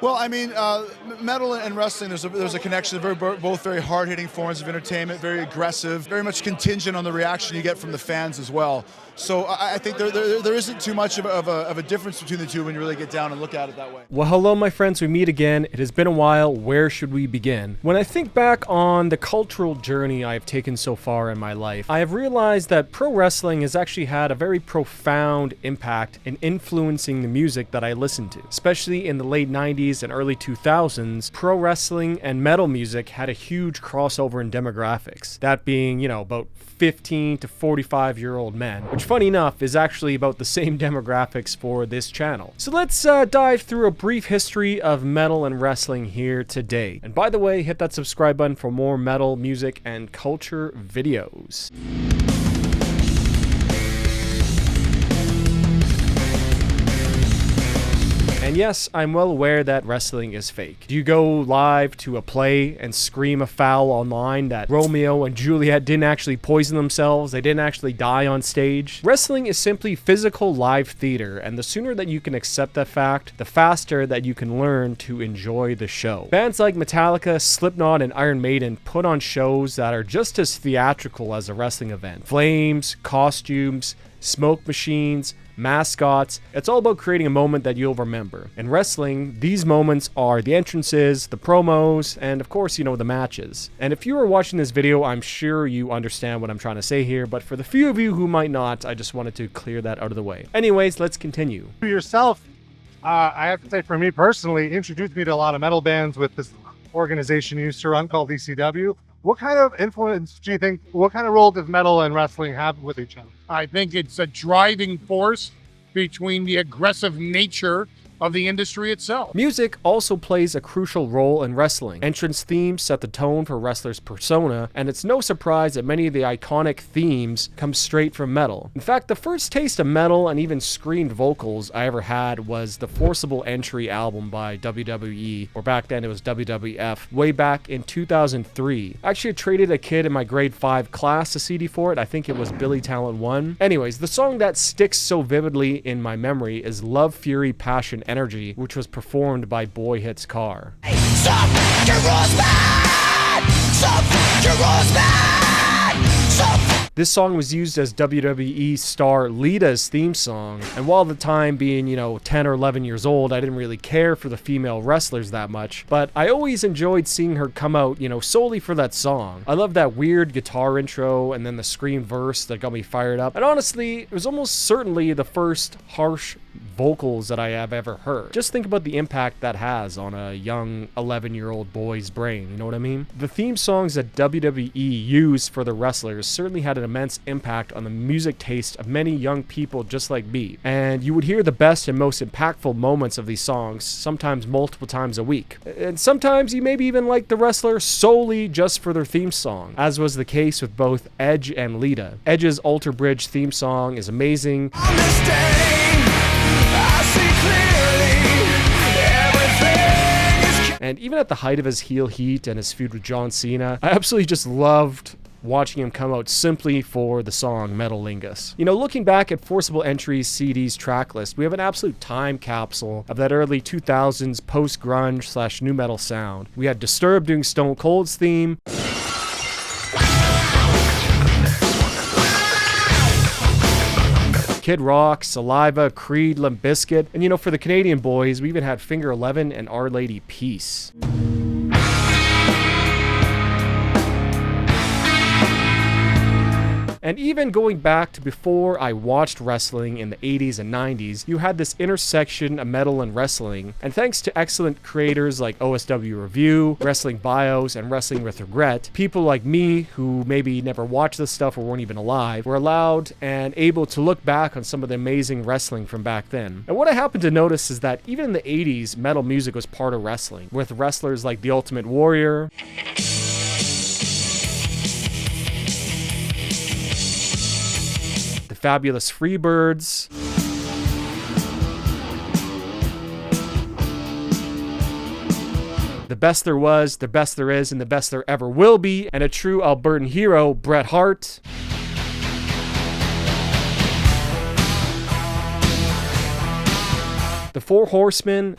Well, I mean, metal and wrestling, there's a connection. They're both very hard-hitting forms of entertainment, very aggressive, very much contingent on the reaction you get from the fans as well. So I think there isn't too much of a difference between the two when you really get down and look at it that way. Well, hello, my friends. We meet again. It has been a while. Where should we begin? When I think back on the cultural journey I've taken so far in my life, I have realized that pro wrestling has actually had a very profound impact in influencing the music that I listen to. Especially in the late 90s and early 2000s, pro wrestling and metal music had a huge crossover in demographics. That being, about 15 to 45-year-old men, which funny enough is actually about the same demographics for this channel. So let's dive through a brief history of metal and wrestling here today. And by the way, hit that subscribe button for more metal, music, and culture videos. And yes, I'm well aware that wrestling is fake. Do you go live to a play and scream a foul online that Romeo and Juliet didn't actually poison themselves, they didn't actually die on stage? Wrestling is simply physical live theater, and the sooner that you can accept that fact, the faster that you can learn to enjoy the show. Bands like Metallica, Slipknot, and Iron Maiden put on shows that are just as theatrical as a wrestling event. Flames, costumes, smoke machines, mascots. It's all about creating a moment that you'll remember. In wrestling, these moments are the entrances, the promos, and of course, the matches. And if you are watching this video, I'm sure you understand what I'm trying to say here, but for the few of you who might not, I just wanted to clear that out of the way. Anyways, let's continue. Yourself, I have to say, for me personally, introduced me to a lot of metal bands with this organization you used to run called ECW. What kind of influence do you think, what kind of role does metal and wrestling have with each other? I think it's a driving force between the aggressive nature of the industry itself. Music also plays a crucial role in wrestling. Entrance themes set the tone for wrestlers' persona, and it's no surprise that many of the iconic themes come straight from metal. In fact, the first taste of metal and even screened vocals I ever had was the Forcible Entry album by WWE, or back then it was WWF, way back in 2003. I actually traded a kid in my grade 5 class a CD for it. I think it was Billy Talent 1. Anyways, the song that sticks so vividly in my memory is Love, Fury, Passion, Energy, which was performed by Boy Hits Car. This song was used as WWE star Lita's theme song, and while at the time being, 10 or 11 years old, I didn't really care for the female wrestlers that much, but I always enjoyed seeing her come out, solely for that song. I love that weird guitar intro and then the scream verse that got me fired up, and honestly, it was almost certainly the first harsh vocals that I have ever heard. Just think about the impact that has on a young 11-year-old boy's brain, you know what I mean? The theme songs that WWE used for the wrestlers certainly had an immense impact on the music taste of many young people just like me. And you would hear the best and most impactful moments of these songs, sometimes multiple times a week. And sometimes you maybe even like the wrestler solely just for their theme song, as was the case with both Edge and Lita. Edge's Alter Bridge theme song is amazing. And even at the height of his heel heat and his feud with John Cena, I absolutely just loved watching him come out simply for the song Metalingus. Looking back at Forcible Entry's CD's track list, we have an absolute time capsule of that early 2000s post-grunge / nu metal sound. We had Disturbed doing Stone Cold's theme, Kid Rock, Saliva, Creed, Limp Bizkit, and for the Canadian boys, we even had Finger 11 and Our Lady Peace. And even going back to before I watched wrestling in the 80s and 90s, you had this intersection of metal and wrestling. And thanks to excellent creators like OSW Review, Wrestling Bios, and Wrestling with Regret, people like me, who maybe never watched this stuff or weren't even alive, were allowed and able to look back on some of the amazing wrestling from back then. And what I happened to notice is that even in the 80s, metal music was part of wrestling, with wrestlers like The Ultimate Warrior, Fabulous Freebirds, the best there was, the best there is, and the best there ever will be, and a true Albertan hero, Bret Hart. The Four Horsemen,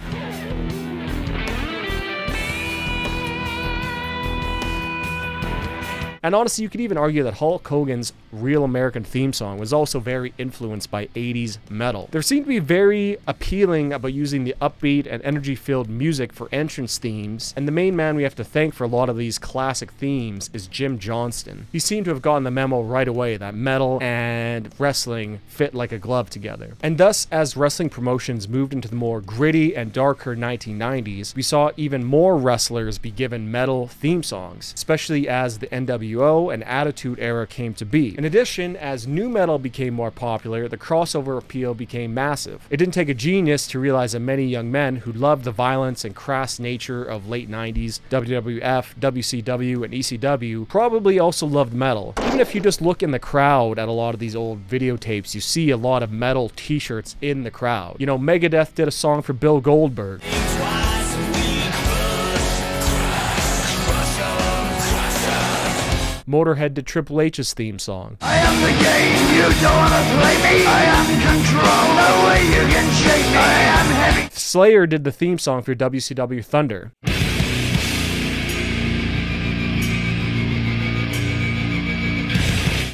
And honestly, you could even argue that Hulk Hogan's Real American theme song was also very influenced by 80s metal. There seemed to be very appealing about using the upbeat and energy-filled music for entrance themes, and the main man we have to thank for a lot of these classic themes is Jim Johnston. He seemed to have gotten the memo right away that metal and wrestling fit like a glove together. And thus, as wrestling promotions moved into the more gritty and darker 1990s, we saw even more wrestlers be given metal theme songs, especially as the NWO and Attitude Era came to be. In addition, as nu metal became more popular, the crossover appeal became massive. It didn't take a genius to realize that many young men who loved the violence and crass nature of late 90s WWF, WCW, and ECW probably also loved metal. Even if you just look in the crowd at a lot of these old videotapes, you see a lot of metal t-shirts in the crowd. You know, Megadeth did a song for Bill Goldberg. Motorhead did Triple H's theme song. I am the game, you don't wanna play me. I am control, no way you can shake me. I am heavy. Slayer did the theme song for WCW Thunder.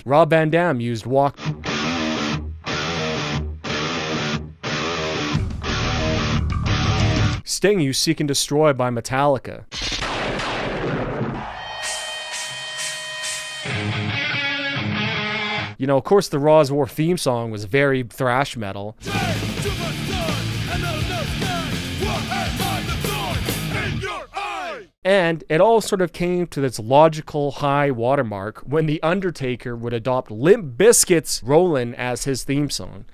Rob Van Dam used Walk. Sting used Seek and Destroy by Metallica. You know, of course, the Raw's War theme song was very thrash metal. And it all sort of came to this logical high watermark when The Undertaker would adopt Limp Bizkit's Rollin' as his theme song.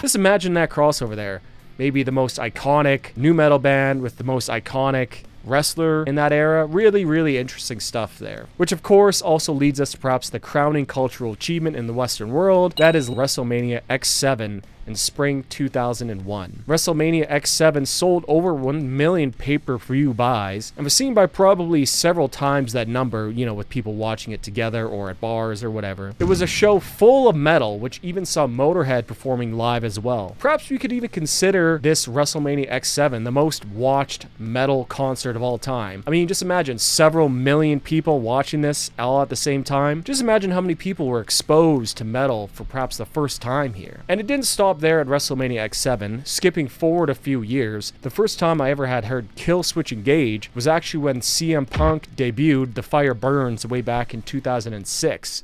Just imagine that crossover there. Maybe the most iconic nu metal band with the most iconic wrestler in that era. Really, really interesting stuff there. Which of course also leads us to perhaps the crowning cultural achievement in the Western world. That is WrestleMania X7 in spring 2001. WrestleMania X7 sold over 1 million pay-per-view buys and was seen by probably several times that number, you know, with people watching it together or at bars or whatever. It was a show full of metal, which even saw Motorhead performing live as well. Perhaps we could even consider this WrestleMania X7 the most watched metal concert of all time. I mean, just imagine several million people watching this all at the same time. Just imagine how many people were exposed to metal for perhaps the first time here. And it didn't stop there at WrestleMania X7. Skipping forward a few years, the first time I ever had heard Killswitch Engage was actually when CM Punk debuted The Fire Burns way back in 2006.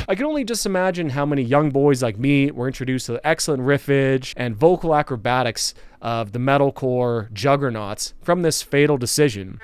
I can only just imagine how many young boys like me were introduced to the excellent riffage and vocal acrobatics of the metalcore juggernauts from this fatal decision.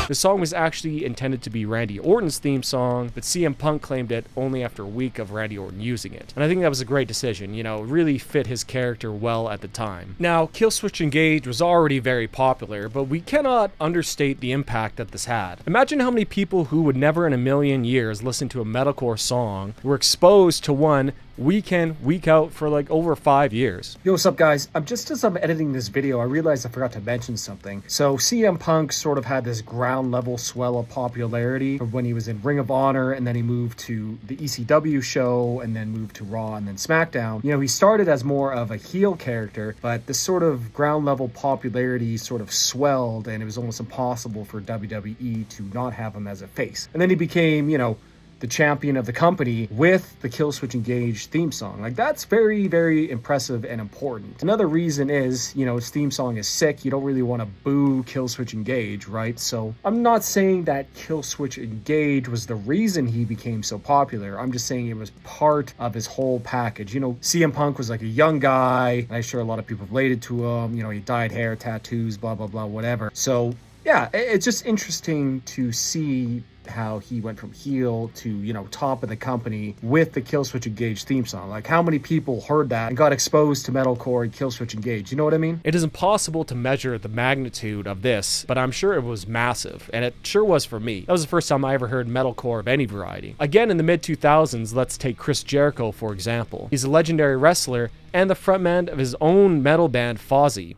The song was actually intended to be Randy Orton's theme song, but CM Punk claimed it only after a week of Randy Orton using it. And I think that was a great decision, you know, really fit his character well at the time. Now, Killswitch Engage was already very popular, but we cannot understate the impact that this had. Imagine how many people who would never in a million years listen to a metalcore song were exposed to one week in, week out for like over 5 years. Yo, what's up guys? Just as I'm editing this video, I realized I forgot to mention something. So CM Punk sort of had this ground level swell of popularity when he was in Ring of Honor, and then he moved to the ECW show, and then moved to Raw and then SmackDown. You know, he started as more of a heel character, but this sort of ground level popularity sort of swelled, and it was almost impossible for WWE to not have him as a face. And then he became, you know, the champion of the company with the Killswitch Engage theme song. Like, that's very, very impressive and important. Another reason is, you know, his theme song is sick. You don't really want to boo Killswitch Engage, right? So I'm not saying that Killswitch Engage was the reason he became so popular. I'm just saying it was part of his whole package. You know, CM Punk was like a young guy, and I'm sure a lot of people related to him. You know, he dyed hair, tattoos, blah, blah, blah, whatever. So yeah, it's just interesting to see how he went from heel to, you know, top of the company with the Killswitch Engage theme song. Like, how many people heard that and got exposed to metalcore and Killswitch Engage? You know what I mean? It is impossible to measure the magnitude of this, but I'm sure it was massive, and it sure was for me. That was the first time I ever heard metalcore of any variety. Again, in the mid-2000s, let's take Chris Jericho, for example. He's a legendary wrestler and the frontman of his own metal band, Fozzy.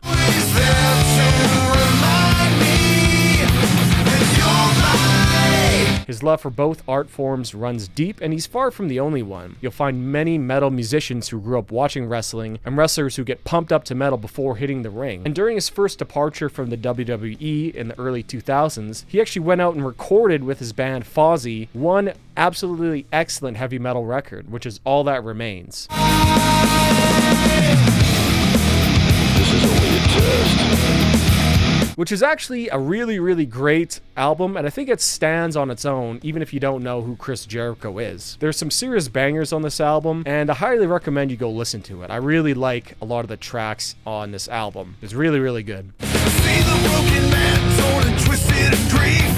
His love for both art forms runs deep, and he's far from the only one. You'll find many metal musicians who grew up watching wrestling, and wrestlers who get pumped up to metal before hitting the ring. And during his first departure from the WWE in the early 2000s, he actually went out and recorded with his band Fozzy one absolutely excellent heavy metal record, which is All That Remains. This is only a test. Which is actually a really, really great album, and I think it stands on its own, even if you don't know who Chris Jericho is. There's some serious bangers on this album, and I highly recommend you go listen to it. I really like a lot of the tracks on this album. It's really, really good. See the broken man torn and twisted in grief,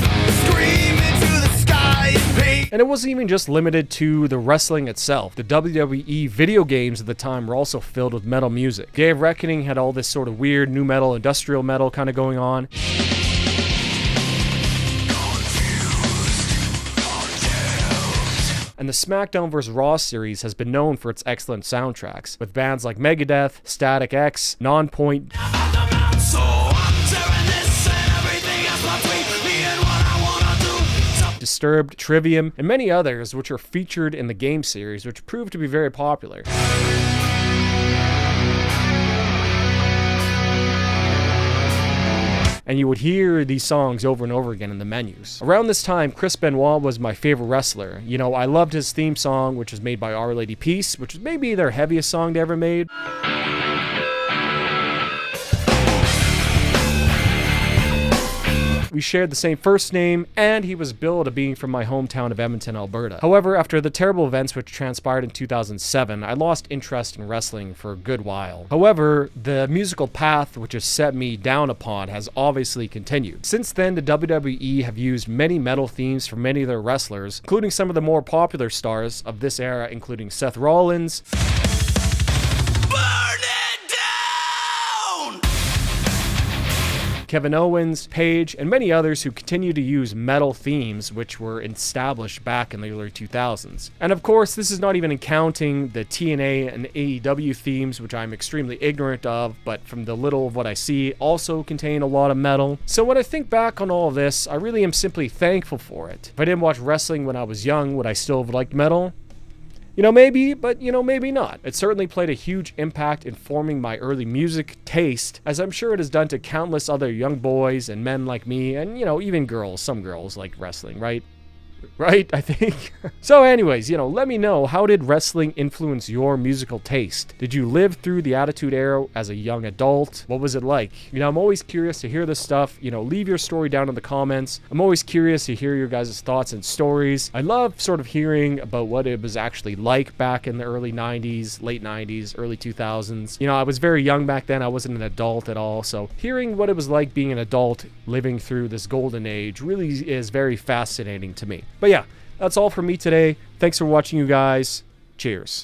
scream into the sky in pain. And it wasn't even just limited to the wrestling itself. The WWE video games at the time were also filled with metal music. Day of Reckoning had all this sort of weird new metal, industrial metal kind of going on. And the SmackDown vs. Raw series has been known for its excellent soundtracks, with bands like Megadeth, Static X, Nonpoint, Disturbed, Trivium, and many others which are featured in the game series, which proved to be very popular. And you would hear these songs over and over again in the menus. Around this time, Chris Benoit was my favorite wrestler. You know, I loved his theme song, which was made by Our Lady Peace, which was maybe their heaviest song they ever made. We shared the same first name, and he was billed as being from my hometown of Edmonton, Alberta. However, after the terrible events which transpired in 2007, I lost interest in wrestling for a good while. However, the musical path which has set me down upon has obviously continued. Since then, the WWE have used many metal themes for many of their wrestlers, including some of the more popular stars of this era, including Seth Rollins, Kevin Owens, Paige, and many others who continue to use metal themes which were established back in the early 2000s. And of course, this is not even counting the TNA and AEW themes, which I'm extremely ignorant of, but from the little of what I see, also contain a lot of metal. So when I think back on all of this, I really am simply thankful for it. If I didn't watch wrestling when I was young, would I still have liked metal? You know, maybe, but you know, maybe not. It certainly played a huge impact in forming my early music taste, as I'm sure it has done to countless other young boys and men like me, and you know, even girls. Some girls like wrestling, right? Right, I think. So anyways, you know, let me know, how did wrestling influence your musical taste? Did you live through the Attitude Era as a young adult? What was it like? You know, I'm always curious to hear this stuff. You know, leave your story down in the comments. I'm always curious to hear your guys' thoughts and stories. I love sort of hearing about what it was actually like back in the early 90s, late 90s, early 2000s. You know, I was very young back then. I wasn't an adult at all. So hearing what it was like being an adult living through this golden age really is very fascinating to me. But yeah, that's all from me today. Thanks for watching, you guys. Cheers.